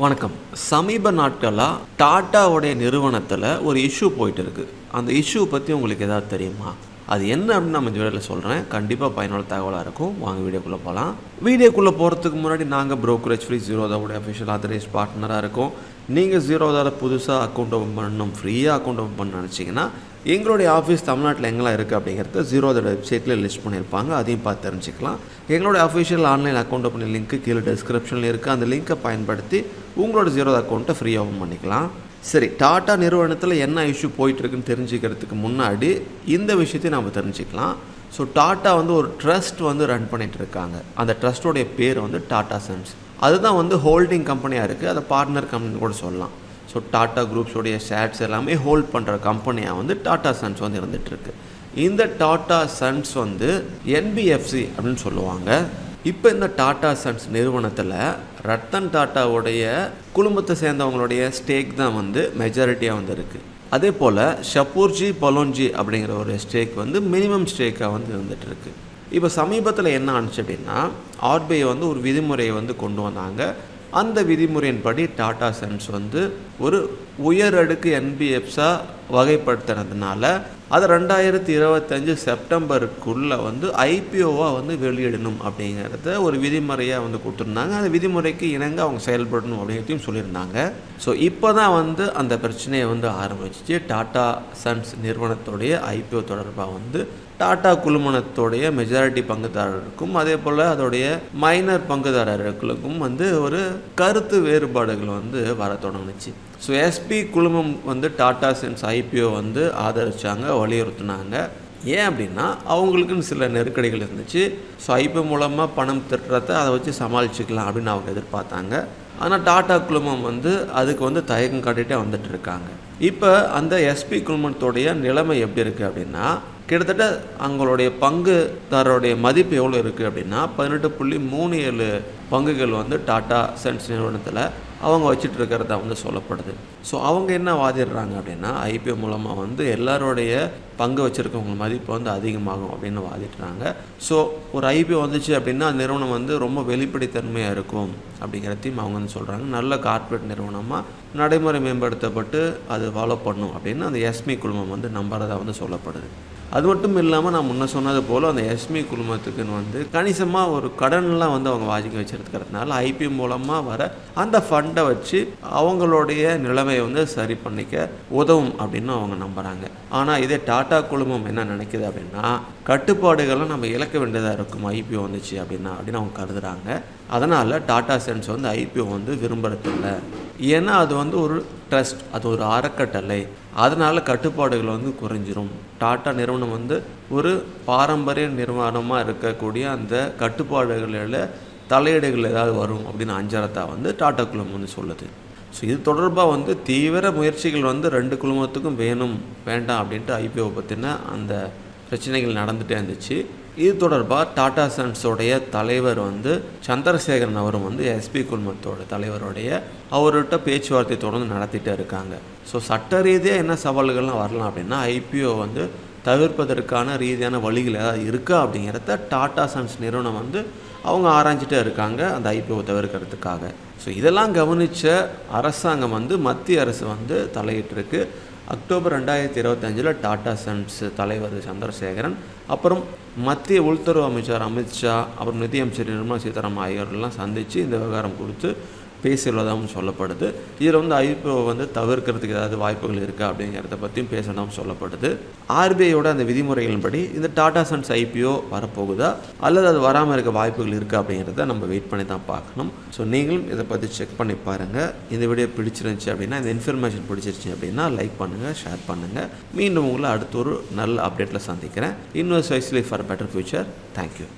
வணக்கம். சமீப நாட்களா டாட்டாவுடைய நிறுவனத்தில ஒரு இஷ்யூ போயிட்டு இருக்கு. அந்த இஷ்யூ பத்தி உங்களுக்கு ஏதாவது தெரியுமா? அது என்ன அப்படின்னு நம்ம இந்த வீடியோல சொல்றேன். கண்டிப்பா பயனுள்ள தகவலா இருக்கும். வாங்க வீடியோக்குள்ள போலாம். வீடியோக்குள்ள போறதுக்கு முன்னாடி நாங்க Brokerage Free Zerodha அஃபிஷியல் ஆதரைஸ்ட் பார்ட்னரா இருக்கோம். நீங்க Zerodhaல புதுசா அக்கவுண்ட் ஓபன் பண்ணனும், ஃப்ரீயா அக்கவுண்ட் ஓபன் பண்ண நினைச்சீங்கன்னா எங்களுடைய ஆஃபீஸ் தமிழ்நாட்டில் எங்கெல்லாம் இருக்குது அப்படிங்கிறத Zerodha வெப்சைட்டில் லிஸ்ட் பண்ணியிருப்பாங்க. அதையும் பார்த்து தெரிஞ்சுக்கலாம். எங்களுடைய official online account open link கீழே டிஸ்கிரிப்ஷனில் இருக்குது. அந்த லிங்க்கை பயன்படுத்தி உங்களோட Zerodha அக்கௌண்ட்டை ஃப்ரீயாக ஓப்பன் பண்ணிக்கலாம். சரி, டாட்டா நிறுவனத்தில் என்ன இஷ்யூ போயிட்டுருக்குன்னு தெரிஞ்சுக்கிறதுக்கு முன்னாடி இந்த விஷயத்தையும் நம்ம தெரிஞ்சுக்கலாம். ஸோ டாட்டா ஒரு ட்ரஸ்ட் ரன் பண்ணிகிட்டு இருக்காங்க. அந்த ட்ரஸ்ட்டோடைய பேர் டாடா சன்ஸ். அதுதான் ஹோல்டிங் கம்பெனியாக இருக்குது. அதை பார்ட்னர் கம்பெனி கூட சொல்லலாம். ஸோ டாட்டா குரூப்ஸோடைய ஷேர்ஸ் எல்லாமே ஹோல்ட் பண்ணுற கம்பெனியாக டாட்டா சன்ஸ் இருந்துகிட்ருக்கு. இந்த டாட்டா சன்ஸ் என்பிஎஃப்சி அப்படின்னு சொல்லுவாங்க. இப்போ இந்த டாட்டா சன்ஸ் நிறுவனத்தில் ரத்தன் டாட்டாவுடைய குடும்பத்தை சேர்ந்தவங்களுடைய ஸ்டேக் தான் மெஜாரிட்டியாக இருக்குது. அதே போல் ஷப்பூர்ஜி பலோன்ஜி அப்படிங்கிற ஒரு ஸ்டேக் மினிமம் ஸ்டேக்காக இருந்துகிட்ருக்கு. இப்போ சமீபத்தில் என்ன ஆனிச்சு அப்படின்னா ஆர்பிஐ ஒரு விதிமுறையை கொண்டு வந்தாங்க. அந்த விதிமுறையின்படி டாடா சன்ஸ் ஒரு உயர் அடுக்கு என்பிஎஃப்ஸாக வகைப்படுத்துறதுனால அதை 2025 செப்டம்பருக்குள்ளே ஐபிஓவாக வெளியிடணும் அப்படிங்கிறத ஒரு விதிமுறையாக கொடுத்துருந்தாங்க. அந்த விதிமுறைக்கு இணங்க அவங்க செயல்படணும் அப்படிங்கிறதையும் சொல்லியிருந்தாங்க. ஸோ இப்போ தான் அந்த பிரச்சனையை ஆரம்பிச்சிச்சு. டாடா சன்ஸ் நிறுவனத்துடைய ஐபிஓ தொடர்பாக டாட்டா குழுமணத்தோடைய மெஜாரிட்டி பங்குதாரருக்கும் அதே போல் அதோடைய மைனர் பங்குதாரர்களுக்கும் ஒரு கருத்து வேறுபாடுகள் வர தொடங்குச்சு. ஸோ எஸ்பி குழுமம் டாடா சன்ஸ் ஐபிஓ ஆதரிச்சாங்க, வலியுறுத்தினாங்க. ஏன் அப்படின்னா அவங்களுக்குன்னு சில நெருக்கடிகள் இருந்துச்சு. ஸோ ஐபிஓ மூலமாக பணம் திட்டுறத அதை வச்சு சமாளிச்சுக்கலாம் அப்படின்னு அவங்க எதிர்பார்த்தாங்க. ஆனால் டாடா குழுமம் அதுக்கு தயக்கம் காட்டிகிட்டே வந்துட்டு இருக்காங்க. இப்போ அந்த எஸ்பி குழுமத்தோடைய நிலைமை எப்படி இருக்குது அப்படின்னா கிட்டத்தட்ட அவங்களுடைய பங்குதாரருடைய மதிப்பு எவ்வளோ இருக்குது அப்படின்னா 18.37 பங்குகள் டாடா சன்ஸ் நிறுவனத்தில் அவங்க வச்சுட்டு இருக்கிறதா சொல்லப்படுது. ஸோ அவங்க என்ன வாதிடுறாங்க அப்படின்னா ஐபிஓ மூலமாக எல்லாருடைய பங்கு வச்சுருக்கவங்க மதிப்பு அதிகமாகும் அப்படின்னு வாதிடுறாங்க. ஸோ ஒரு ஐபிஓ வந்துச்சு அப்படின்னா அந்த நிறுவனம் ரொம்ப வெளிப்படைத்தன்மையாக இருக்கும் அப்படிங்கிறதையும் அவங்க சொல்கிறாங்க. நல்ல கார்ப்பரேட் நிறுவனமாக நடைமுறை மேம்படுத்தப்பட்டு அது ஃபாலோ பண்ணும் அப்படின்னு அந்த எஸ்மி குழுமம் நம்புறதா சொல்லப்படுது. அது மட்டும் இல்லாமல் நான் முன்ன சொன்னது போல் அந்த எஸ்மி குழுமத்துக்குன்னு கணிசமாக ஒரு கடன்லாம் அவங்க வாங்கி வச்சுருக்கிறதுனால ஐபிஓ மூலமாக வர அந்த ஃபண்டை வச்சு அவங்களுடைய நிலைமையை சரி பண்ணிக்க உதவும் அப்படின்னு அவங்க நம்புகிறாங்க. ஆனால் இதே டாடா குழுமம் என்ன நினைக்குது அப்படின்னா கட்டுப்பாடுகளை நம்ம இழக்க வேண்டியதாக இருக்கும் ஐபிஓ வந்துச்சு அப்படின்னு அவங்க கருதுகிறாங்க. அதனால் டாடா சன்ஸ் ஐபிஓ விரும்புறதில்லை. ஏன்னா அது ஒரு ட்ரஸ்ட், அது ஒரு அறக்கட்டளை. அதனால் கட்டுப்பாடுகள் குறைஞ்சிரும். டாட்டா நிறுவனம் ஒரு பாரம்பரிய நிறுவனமாக இருக்கக்கூடிய அந்த கட்டுப்பாடுகளில் தலையீடுகள் ஏதாவது வரும் அப்படின்னு அஞ்சறதா டாட்டா குழுமம் சொல்லுது. ஸோ இது தொடர்பாக தீவிர முயற்சிகள் 2 குழுமத்துக்கும் வேணும் வேண்டாம் அப்படின்ட்டு ஐபிஓ பற்றின அந்த பிரச்சனைகள் நடந்துகிட்டே இருந்துச்சு. இது தொடர்பாக டாடா சன்ஸோடைய தலைவர் சந்திரசேகரன் அவரும் எஸ்பி குழுமத்தோட தலைவருடைய அவர்கிட்ட பேச்சுவார்த்தை தொடர்ந்து நடத்திட்டே இருக்காங்க. ஸோ சட்ட ரீதியாக என்ன சவால்கள்லாம் வரலாம் அப்படின்னா ஐபிஓ தவிர்ப்பதற்கான ரீதியான வழிகள் ஏதாவது இருக்கா அப்படிங்கிறத டாடா சன்ஸ் நிறுவனம் அவங்க ஆராய்ஞ்சிட்டே இருக்காங்க அந்த ஐபிஓ தவிர்க்கிறதுக்காக. ஸோ இதெல்லாம் கவனித்த அரசாங்கம் மத்திய அரசு தலையிட்டிருக்கு. அக்டோபர் 2025 டாடா சன்ஸ் தலைவர் சந்திரசேகரன் அப்புறம் மத்திய உள்துறை அமைச்சர் அமித்ஷா அப்புறம் நிதியமைச்சர் நிர்மலா சீதாராமன் ஆகியோரெல்லாம் சந்தித்து இந்த விவகாரம் கொடுத்து பேசியுள்ளதாகவும் சொல்லப்படுது. இதில் ஐபிஓ தவிர்க்கிறதுக்கு ஏதாவது வாய்ப்புகள் இருக்கா அப்படிங்கிறத பற்றியும் பேசணும் சொல்லப்படுது. ஆர்பிஐயோட அந்த விதிமுறைகளின்படி இந்த டாடா சன்ஸ் ஐபிஓ வரப்போகுதா அல்லது அது வராமல் இருக்க வாய்ப்புகள் இருக்கா அப்படிங்கிறத நம்ம வெயிட் பண்ணி தான் பார்க்கணும். ஸோ நீங்களும் இதை பற்றி செக் பண்ணி பாருங்கள். இந்த வீடியோ பிடிச்சிருந்துச்சு அப்படின்னா இந்த இன்ஃபர்மேஷன் பிடிச்சிருச்சு அப்படின்னா லைக் பண்ணுங்கள், ஷேர் பண்ணுங்கள். மீண்டும் உங்களை அடுத்த ஒரு நல்ல அப்டேட்டில் சந்திக்கிறேன். Invest wisely for better future. Thank you.